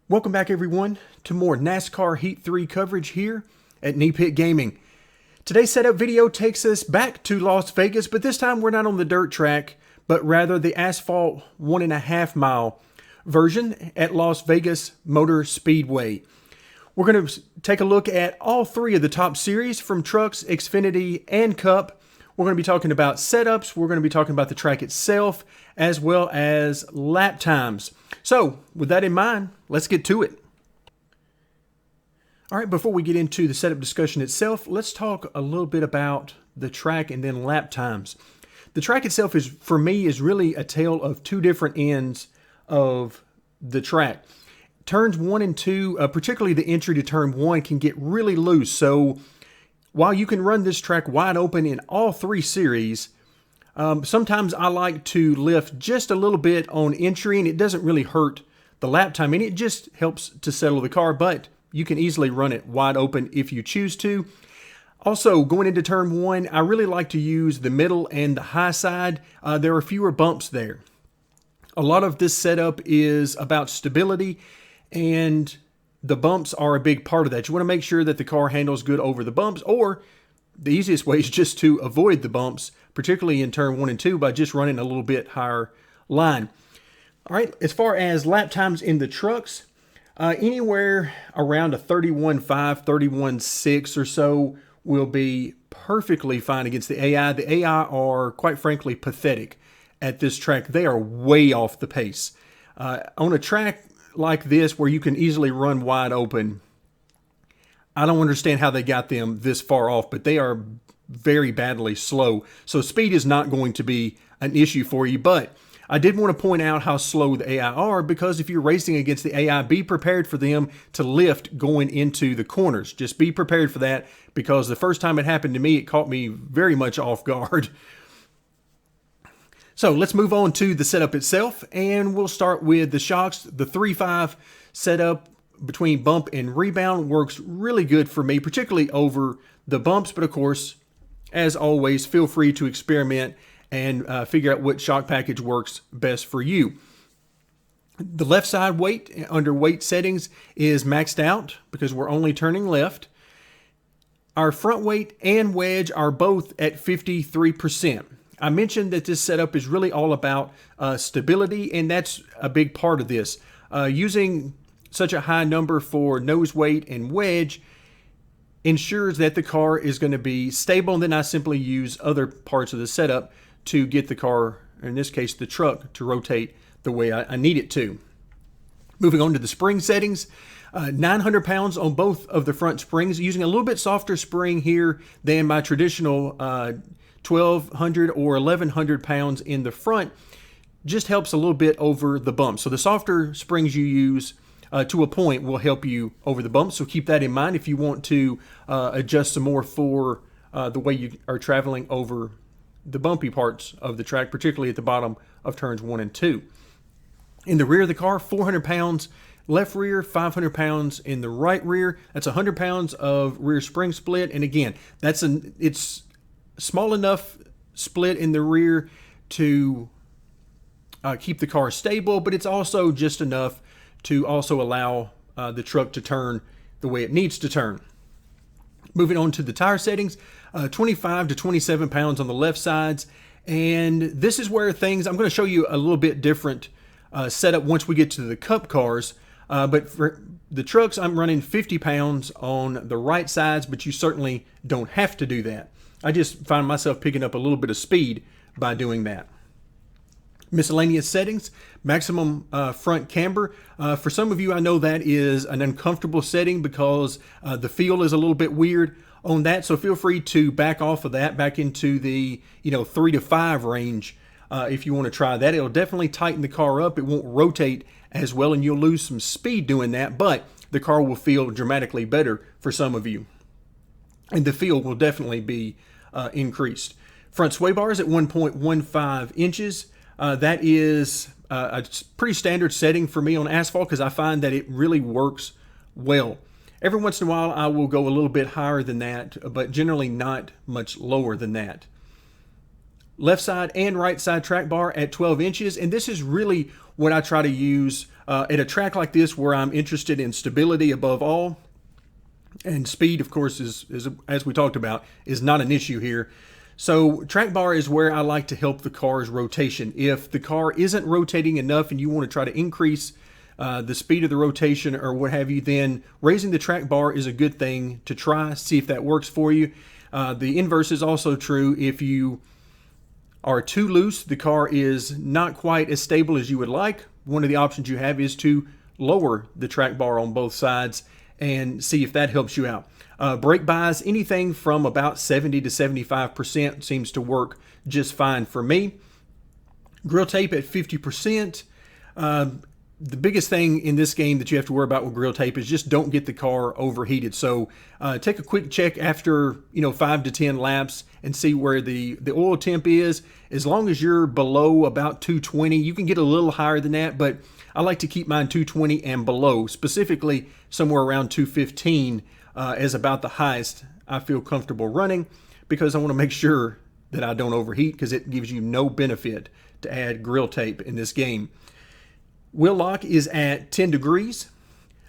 Welcome back everyone to more NASCAR Heat 3 coverage here at Knee Pit Gaming. Today's setup video takes us back to Las Vegas, but this time we're not on the dirt track, but rather the asphalt 1.5 mile version at Las Vegas Motor Speedway. We're going to take a look at all three of the top series from Trucks, Xfinity, and Cup. We're going to be talking about setups, we're going to be talking about the track itself, as well as lap times. So, with that in mind, let's get to it. All right, before we get into the setup discussion itself, let's talk a little bit about the track and then lap times. The track itself is, for me, is really a tale of two different ends of the track. Turns 1 and 2, particularly the entry to turn 1, can get really loose. So, while you can run this track wide open in all three series, sometimes I like to lift just a little bit on entry, and it doesn't really hurt the lap time, and it just helps to settle the car, but you can easily run it wide open if you choose to. Also, going into turn 1, I really like to use the middle and the high side. There are fewer bumps there. A lot of this setup is about stability, and the bumps are a big part of that. You want to make sure that the car handles good over the bumps, or the easiest way is just to avoid the bumps, particularly in turn 1 and 2, by just running a little bit higher line. All right, as far as lap times in the trucks, anywhere around a 31.5, 31.6 or so will be perfectly fine against the AI. The AI are, quite frankly, pathetic at this track. They are way off the pace. On a track like this where you can easily run wide open, I don't understand how they got them this far off, but they are very badly slow. So speed is not going to be an issue for you, but I did want to point out how slow the AI are, because if you're racing against the AI, be prepared for them to lift going into the corners. Just be prepared for that, because the first time it happened to me, it caught me very much off guard. So let's move on to the setup itself, and we'll start with the shocks. The 3.5 setup between bump and rebound works really good for me, particularly over the bumps, but of course, as always, feel free to experiment and figure out what shock package works best for you. The left side weight under weight settings is maxed out because we're only turning left. Our front weight and wedge are both at 53%. I mentioned that this setup is really all about stability, and that's a big part of this. Using such a high number for nose weight and wedge ensures that the car is going to be stable, and then I simply use other parts of the setup to get the car, in this case the truck, to rotate the way I need it to. Moving on to the spring settings, 900 pounds on both of the front springs, using a little bit softer spring here than my traditional 1,200 or 1,100 pounds in the front. Just helps a little bit over the bumps. So the softer springs you use to a point will help you over the bumps. So keep that in mind if you want to adjust some more for the way you are traveling over the bumpy parts of the track, particularly at the bottom of turns 1 and 2. In the rear of the car, 400 pounds left rear, 500 pounds in the right rear. That's 100 pounds of rear spring split. And again, it's small enough split in the rear to keep the car stable, but it's also just enough to also allow the truck to turn the way it needs to turn. Moving on to the tire settings, 25 to 27 pounds on the left sides. And this is where things, I'm going to show you a little bit different setup once we get to the Cup cars. But for the trucks, I'm running 50 pounds on the right sides, but you certainly don't have to do that. I just find myself picking up a little bit of speed by doing that. Miscellaneous settings, maximum front camber. For some of you, I know that is an uncomfortable setting because the feel is a little bit weird on that. So feel free to back off of that, back into the 3 to 5 range if you want to try that. It'll definitely tighten the car up. It won't rotate as well, and you'll lose some speed doing that, but the car will feel dramatically better for some of you. And the feel will definitely be increased. Front sway bars at 1.15 inches. That is a pretty standard setting for me on asphalt because I find that it really works well. Every once in a while I will go a little bit higher than that, but generally not much lower than that. left side and right side track bar at 12 inches. And this is really what I try to use at a track like this, where I'm interested in stability above all. And speed, of course, is as we talked about, is not an issue here. So track bar is where I like to help the car's rotation. If the car isn't rotating enough and you want to try to increase the speed of the rotation or what have you, then raising the track bar is a good thing to try, see if that works for you. The inverse is also true. If you are too loose, the car is not quite as stable as you would like, one of the options you have is to lower the track bar on both sides and see if that helps you out. Brake bias, anything from about 70 to 75% seems to work just fine for me. Grill tape at 50%. The biggest thing in this game that you have to worry about with grill tape is just don't get the car overheated. So take a quick check after 5 to 10 laps and see where the oil temp is. As long as you're below about 220, you can get a little higher than that, but I like to keep mine 220 and below, specifically somewhere around 215 as about the highest I feel comfortable running, because I want to make sure that I don't overheat, because it gives you no benefit to add grill tape in this game. Wheel lock is at 10 degrees.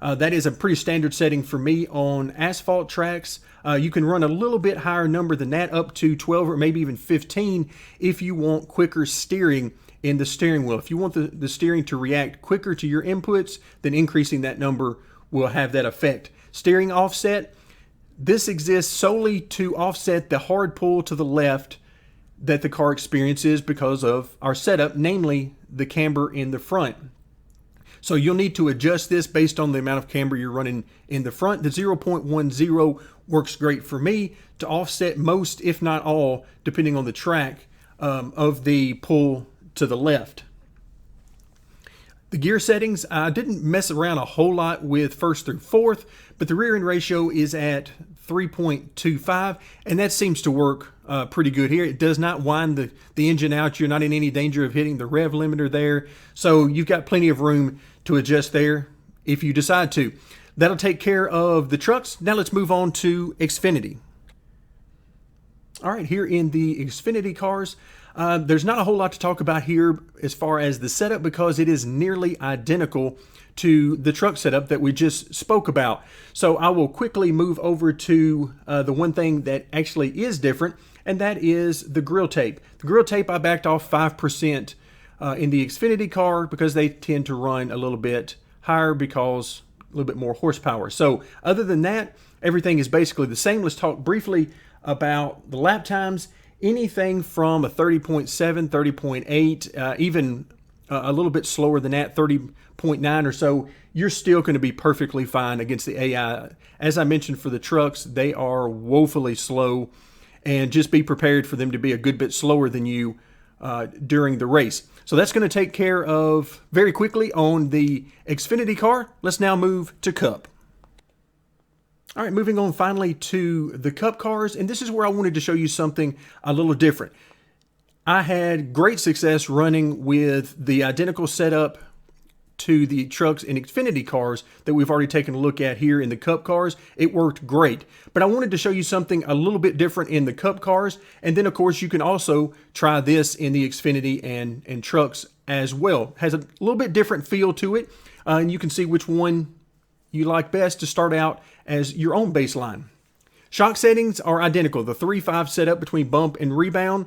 That is a pretty standard setting for me on asphalt tracks. You can run a little bit higher number than that, up to 12 or maybe even 15 if you want quicker steering in the steering wheel. If you want the steering to react quicker to your inputs, then increasing that number will have that effect. Steering offset, this exists solely to offset the hard pull to the left that the car experiences because of our setup, namely the camber in the front. So you'll need to adjust this based on the amount of camber you're running in the front. The 0.10 works great for me to offset most, if not all, depending on the track, of the pull to the left. The gear settings, I didn't mess around a whole lot with first through fourth, but the rear end ratio is at 3.25, and that seems to work pretty good here. It does not wind the engine out. You're not in any danger of hitting the rev limiter there, so you've got plenty of room to adjust there if you decide to. That'll take care of the trucks. Now let's move on to Xfinity. All right, here in the Xfinity cars, there's not a whole lot to talk about here as far as the setup, because it is nearly identical to the truck setup that we just spoke about. So I will quickly move over to the one thing that actually is different, and that is the grill tape. The grill tape, I backed off 5% in the Xfinity car because they tend to run a little bit higher, because a little bit more horsepower. So other than that, everything is basically the same. Let's talk briefly about the lap times. Anything from a 30.7, 30.8, even a little bit slower than that, 30.9 or so, you're still going to be perfectly fine against the AI. As I mentioned, for the trucks, they are woefully slow, and just be prepared for them to be a good bit slower than you during the race. So that's going to take care of very quickly on the Xfinity car. Let's now move to Cup. All right, moving on finally to the Cup cars, and this is where I wanted to show you something a little different. I had great success running with the identical setup to the trucks and Xfinity cars that we've already taken a look at here in the Cup cars. It worked great, but I wanted to show you something a little bit different in the Cup cars, and then of course you can also try this in the Xfinity and trucks as well. It has a little bit different feel to it, and you can see which one you like best to start out as your own baseline. Shock settings are identical, the 3.5 setup between bump and rebound.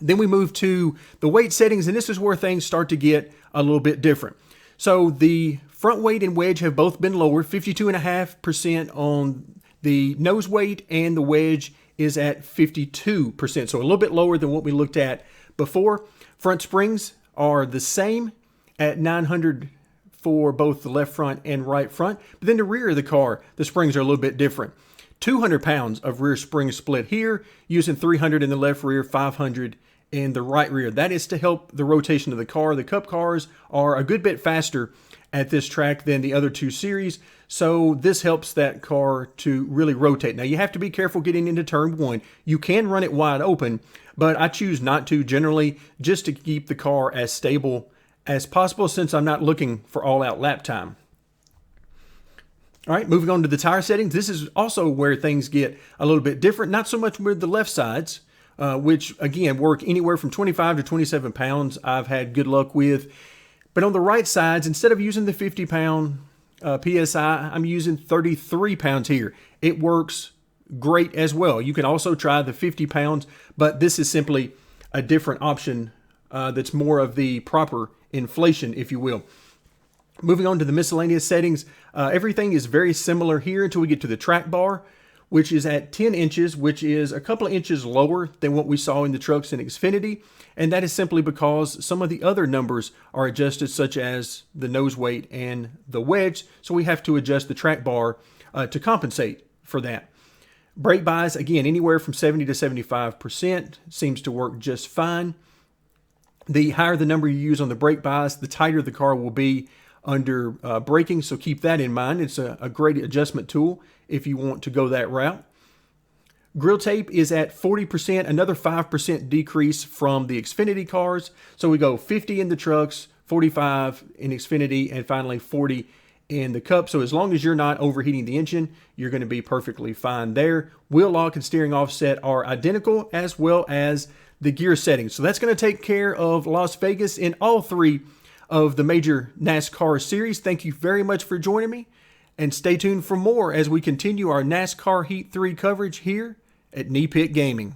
Then we move to the weight settings, and this is where things start to get a little bit different. So the front weight and wedge have both been lowered, 52.5% on the nose weight, and the wedge is at 52%, so a little bit lower than what we looked at before. Front springs are the same at 900 for both the left front and right front, but then the rear of the car, the springs are a little bit different. 200 pounds of rear spring split here, using 300 in the left rear, 500 in the right rear. That is to help the rotation of the car. The Cup cars are a good bit faster at this track than the other two series, so this helps that car to really rotate. Now you have to be careful getting into turn one. You can run it wide open, but I choose not to generally, just to keep the car as stable as possible, since I'm not looking for all-out lap time. All right, moving on to the tire settings. This is also where things get a little bit different. Not so much with the left sides, which again work anywhere from 25 to 27 pounds. I've had good luck with. But on the right sides, instead of using the 50-pound PSI, I'm using 33 pounds here. It works great as well. You can also try the 50 pounds, but this is simply a different option that's more of the proper inflation, if you will. Moving on to the miscellaneous settings, everything is very similar here until we get to the track bar, which is at 10 inches, which is a couple of inches lower than what we saw in the trucks in Xfinity. And that is simply because some of the other numbers are adjusted, such as the nose weight and the wedge. So we have to adjust the track bar to compensate for that. Brake buys, again, anywhere from 70 to 75% seems to work just fine. The higher the number you use on the brake buys, the tighter the car will be under braking. So keep that in mind. It's a great adjustment tool if you want to go that route. Grill tape is at 40%, another 5% decrease from the Xfinity cars. So we go 50 in the trucks, 45 in Xfinity, and finally 40 in the Cup. So as long as you're not overheating the engine, you're going to be perfectly fine there. Wheel lock and steering offset are identical, as well as the gear settings. So that's going to take care of Las Vegas in all three of the major NASCAR series. Thank you very much for joining me, and stay tuned for more as we continue our NASCAR Heat 3 coverage here at Knee Pit Gaming.